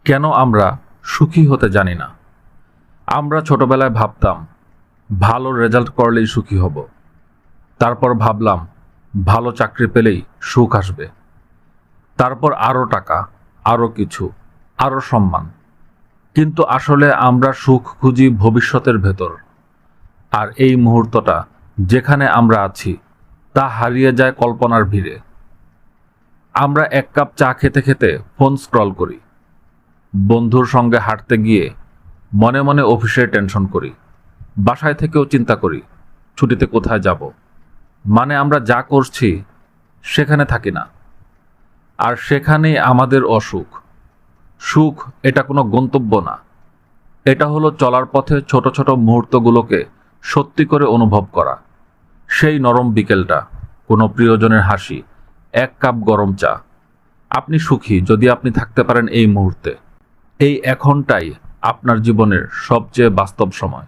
কেন আমরা সুখী হতে জানি না? আমরা ছোটবেলায় ভাবতাম ভালো রেজাল্ট করলেই সুখী হব। তারপর ভাবলাম ভালো চাকরি পেলেই সুখ আসবে। তারপর আরও টাকা, আরও কিছু, আরও সম্মান। কিন্তু আসলে আমরা সুখ খুঁজি ভবিষ্যতের ভেতর। আর এই মুহূর্তটা যেখানে আমরা আছি তা হারিয়ে যায় কল্পনার ভিড়ে। আমরা এক কাপ চা খেতে খেতে ফোন স্ক্রল করি, বন্ধুর সঙ্গে হাঁটতে গিয়ে মনে মনে অফিসের টেনশন করি, বাসায় থেকেও চিন্তা করি ছুটিতে কোথায় যাব। মানে আমরা যা করছি সেখানে থাকি না, আর সেখানেই আমাদের অসুখ। সুখ এটা কোনো গন্তব্য না, এটা হলো চলার পথে ছোট ছোট মুহূর্তগুলোকে সত্যি করে অনুভব করা। সেই নরম বিকেলটা, কোনো প্রিয়জনের হাসি, এক কাপ গরম চা। আপনি সুখী যদি আপনি থাকতে পারেন এই মুহূর্তে। এই এখনটাই আপনার জীবনের সবচেয়ে বাস্তব সময়।